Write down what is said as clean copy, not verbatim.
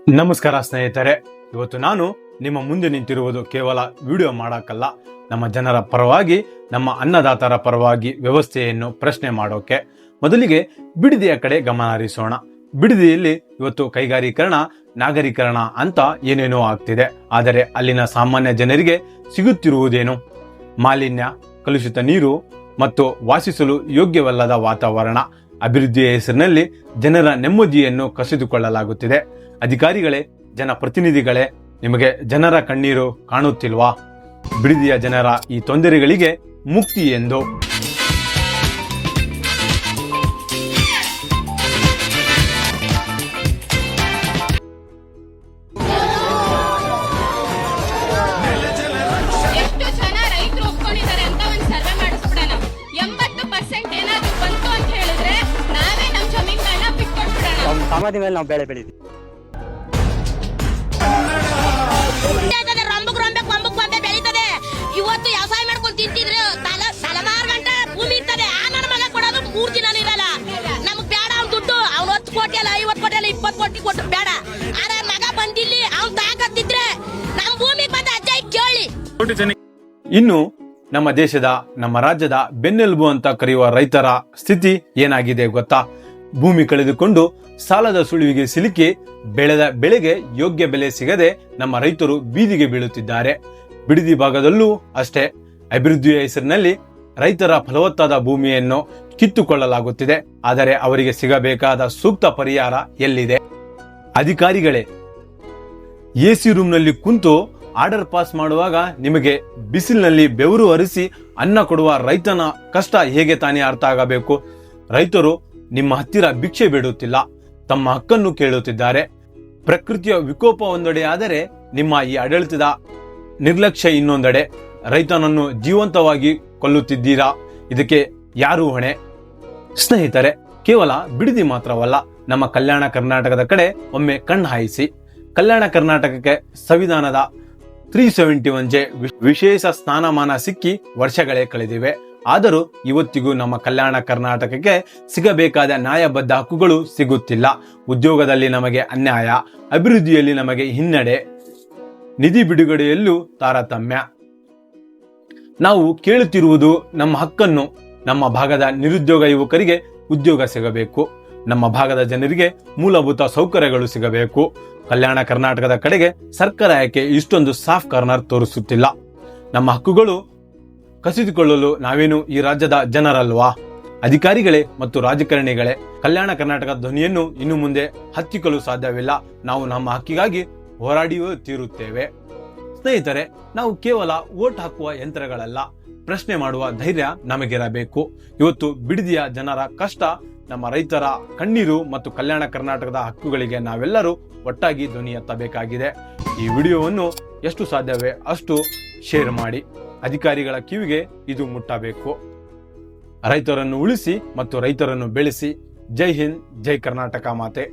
ನಮಸ್ಕಾರ ಸ್ನೇಹಿತರೆ, ಇವತ್ತು ನಾನು ನಿಮ್ಮ ಮುಂದೆ ನಿಂತಿರುವುದು ಕೇವಲ ವಿಡಿಯೋ ಮಾಡಕ್ಕಲ್ಲ, ನಮ್ಮ ಜನರ ಪರವಾಗಿ, ನಮ್ಮ ಅನ್ನದಾತರ ಪರವಾಗಿ ವ್ಯವಸ್ಥೆಯನ್ನು ಪ್ರಶ್ನೆ ಮಾಡೋಕೆ. ಮೊದಲಿಗೆ ಬಿಡದಿಯ ಕಡೆ ಗಮನ ಹರಿಸೋಣ. ಬಿಡದಿಯಲ್ಲಿ ಇವತ್ತು ಕೈಗಾರೀಕರಣ, ನಾಗರೀಕರಣ ಅಂತ ಏನೇನೋ ಆಗ್ತಿದೆ. ಆದರೆ ಅಲ್ಲಿನ ಸಾಮಾನ್ಯ ಜನರಿಗೆ ಸಿಗುತ್ತಿರುವುದೇನು? ಮಾಲಿನ್ಯ, ಕಲುಷಿತ ನೀರು ಮತ್ತು ವಾಸಿಸಲು ಯೋಗ್ಯವಲ್ಲದ ವಾತಾವರಣ. ಅಭಿವೃದ್ಧಿಯ ಹೆಸರಿನಲ್ಲಿ ಜನರ ನೆಮ್ಮದಿಯನ್ನು ಕಸಿದುಕೊಳ್ಳಲಾಗುತ್ತಿದೆ. ಅಧಿಕಾರಿಗಳೇ, ಜನಪ್ರತಿನಿಧಿಗಳೇ, ನಿಮಗೆ ಜನರ ಕಣ್ಣೀರು ಕಾಣುತ್ತಿಲ್ವಾ? ಬಿಡದಿಯ ಜನರ ಈ ತೊಂದರೆಗಳಿಗೆ ಮುಕ್ತಿ ಎಂದು ಸಮಾಧಿ ಮೇಲೆ ನಾವು ಬೆಳೆ ಬೆಳಿತೀವಿ. ಇವತ್ತು ವ್ಯವಸಾಯ ಮಾಡ್ಕೊಂಡು ತಿಂತಿದ್ರೆ ತಲೆಮಾರು ಗಂಟೆ ಭೂಮಿ ಇರ್ತದೆ. ಆ ನನ್ನ ಮಗ ಕೊಡೋದು 3 ದಿನ ಇರಲ್ಲ. ನಮಗ್ ಬೇಡ ಅವ್ನ ದುಡ್ಡು. ಅವ್ನು 10 ಕೋಟಿ ಅಲ್ಲ, 50 ಕೋಟಿ ಅಲ್ಲ, 20 ಕೋಟಿ ಕೊಟ್ಟು ಬೇಡ. ಆದ್ರೆ ಮಗ ಬಂದಿಲ್ಲಿ ಅವ್ನು ತಾಕತ್ತಿದ್ರೆ ನಮ್ ಭೂಮಿಗೆ ಬಂದ ಅಜ್ಜ ಕೇಳಿ. ಇನ್ನು ನಮ್ಮ ದೇಶದ, ನಮ್ಮ ರಾಜ್ಯದ ಬೆನ್ನೆಲುಬು ಅಂತ ಕರೆಯುವ ರೈತರ ಸ್ಥಿತಿ ಏನಾಗಿದೆ ಗೊತ್ತಾ? ಭೂಮಿ ಕಳೆದುಕೊಂಡು ಸಾಲದ ಸುಳಿವಿಗೆ ಸಿಲುಕಿ ಬೆಳೆದ ಬೆಳೆಗೆ ಯೋಗ್ಯ ಬೆಲೆ ಸಿಗದೆ ನಮ್ಮ ರೈತರು ಬೀದಿಗೆ ಬೀಳುತ್ತಿದ್ದಾರೆ. ಬಿಡದಿ ಭಾಗದಲ್ಲೂ ಅಷ್ಟೇ. ಅಭಿವೃದ್ಧಿಯ ಹೆಸರಿನಲ್ಲಿ ರೈತರ ಫಲವತ್ತಾದ ಭೂಮಿಯನ್ನು ಕಿತ್ತುಕೊಳ್ಳಲಾಗುತ್ತಿದೆ. ಆದರೆ ಅವರಿಗೆ ಸಿಗಬೇಕಾದ ಸೂಕ್ತ ಪರಿಹಾರ ಎಲ್ಲಿದೆ? ಅಧಿಕಾರಿಗಳೇ, ಎಸಿ ರೂಮ್ನಲ್ಲಿ ಕುಂತು ಆರ್ಡರ್ ಪಾಸ್ ಮಾಡುವಾಗ ನಿಮಗೆ ಬಿಸಿಲಿನಲ್ಲಿ ಬೆವರು ಹರಿಸಿ ಅನ್ನ ಕೊಡುವ ರೈತನ ಕಷ್ಟ ಹೇಗೆ ತಾನೇ ಅರ್ಥ ಆಗಬೇಕು? ರೈತರು ನಿಮ್ಮ ಹತ್ತಿರ ಭಿಕ್ಷೆ ಬೇಡುತ್ತಿಲ್ಲ, ತಮ್ಮ ಹಕ್ಕನ್ನು ಕೇಳುತ್ತಿದ್ದಾರೆ. ಪ್ರಕೃತಿಯ ವಿಕೋಪ ಒಂದೆಡೆ ಆದರೆ ನಿಮ್ಮ ಈ ಆಡಳಿತದ ನಿರ್ಲಕ್ಷ್ಯ ಇನ್ನೊಂದೆಡೆ. ರೈತನನ್ನು ಜೀವಂತವಾಗಿ ಕೊಲ್ಲುತ್ತಿದ್ದೀರಾ. ಇದಕ್ಕೆ ಯಾರು ಹೊಣೆ? ಸ್ನೇಹಿತರೆ, ಕೇವಲ ಬಿಡದಿ ಮಾತ್ರವಲ್ಲ, ನಮ್ಮ ಕಲ್ಯಾಣ ಕರ್ನಾಟಕದ ಕಡೆ ಒಮ್ಮೆ ಕಣ್ಣು ಹಾಯಿಸಿ. ಕಲ್ಯಾಣ ಕರ್ನಾಟಕಕ್ಕೆ ಸಂವಿಧಾನದ 371J ವಿಶೇಷ ಸ್ಥಾನಮಾನ ಸಿಕ್ಕಿ ವರ್ಷಗಳೇ ಕಳೆದಿವೆ. ಆದರೂ ಇವತ್ತಿಗೂ ನಮ್ಮ ಕಲ್ಯಾಣ ಕರ್ನಾಟಕಕ್ಕೆ ಸಿಗಬೇಕಾದ ನ್ಯಾಯಬದ್ಧ ಹಕ್ಕುಗಳು ಸಿಗುತ್ತಿಲ್ಲ. ಉದ್ಯೋಗದಲ್ಲಿ ನಮಗೆ ಅನ್ಯಾಯ, ಅಭಿವೃದ್ಧಿಯಲ್ಲಿ ನಮಗೆ ಹಿನ್ನಡೆ, ನಿಧಿ ಬಿಡುಗಡೆಯಲ್ಲೂ ತಾರತಮ್ಯ. ನಾವು ಕೇಳುತ್ತಿರುವುದು ನಮ್ಮ ಹಕ್ಕನ್ನು. ನಮ್ಮ ಭಾಗದ ನಿರುದ್ಯೋಗ ಯುವಕರಿಗೆ ಉದ್ಯೋಗ ಸಿಗಬೇಕು. ನಮ್ಮ ಭಾಗದ ಜನರಿಗೆ ಮೂಲಭೂತ ಸೌಕರ್ಯಗಳು ಸಿಗಬೇಕು. ಕಲ್ಯಾಣ ಕರ್ನಾಟಕದ ಕಡೆಗೆ ಸರ್ಕಾರ ಯಾಕೆ ಇಷ್ಟೊಂದು ಸಾಫ್ಟ್ ಕಾರ್ನರ್ ತೋರಿಸುತ್ತಿಲ್ಲ? ನಮ್ಮ ಹಕ್ಕುಗಳು ಕಸಿದುಕೊಳ್ಳಲು ನಾವೇನು ಈ ರಾಜ್ಯದ ಜನರಲ್ವಾ? ಅಧಿಕಾರಿಗಳೇ ಮತ್ತು ರಾಜಕಾರಣಿಗಳೇ, ಕಲ್ಯಾಣ ಕರ್ನಾಟಕ ಧ್ವನಿಯನ್ನು ಇನ್ನು ಮುಂದೆ ಹತ್ತಿಕ್ಕಲು ಸಾಧ್ಯವಿಲ್ಲ. ನಾವು ನಮ್ಮ ಹಕ್ಕಿಗಾಗಿ ಹೋರಾಡಿಯೂ ತೀರುತ್ತೇವೆ. ಸ್ನೇಹಿತರೆ, ನಾವು ಕೇವಲ ವೋಟ್ ಹಾಕುವ ಯಂತ್ರಗಳಲ್ಲ, ಪ್ರಶ್ನೆ ಮಾಡುವ ಧೈರ್ಯ ನಮಗಿರಬೇಕು. ಇವತ್ತು ಬಿಡದಿಯ ಜನರ ಕಷ್ಟ, ನಮ್ಮ ರೈತರ ಕಣ್ಣೀರು ಮತ್ತು ಕಲ್ಯಾಣ ಕರ್ನಾಟಕದ ಹಕ್ಕುಗಳಿಗೆ ನಾವೆಲ್ಲರೂ ಒಟ್ಟಾಗಿ ಧ್ವನಿ ಎತ್ತಬೇಕಾಗಿದೆ. ಈ ವಿಡಿಯೋವನ್ನು ಎಷ್ಟು ಸಾಧ್ಯವೇ ಅಷ್ಟು ಶೇರ್ ಮಾಡಿ. ಅಧಿಕಾರಿಗಳ ಕಿವಿಗೆ ಇದು ಮುಟ್ಟಬೇಕು. ರೈತರನ್ನು ಉಳಿಸಿ ಮತ್ತು ರೈತರನ್ನು ಬೆಳೆಸಿ. ಜೈ ಹಿಂದ್, ಜೈ ಕರ್ನಾಟಕ ಮಾತೆ.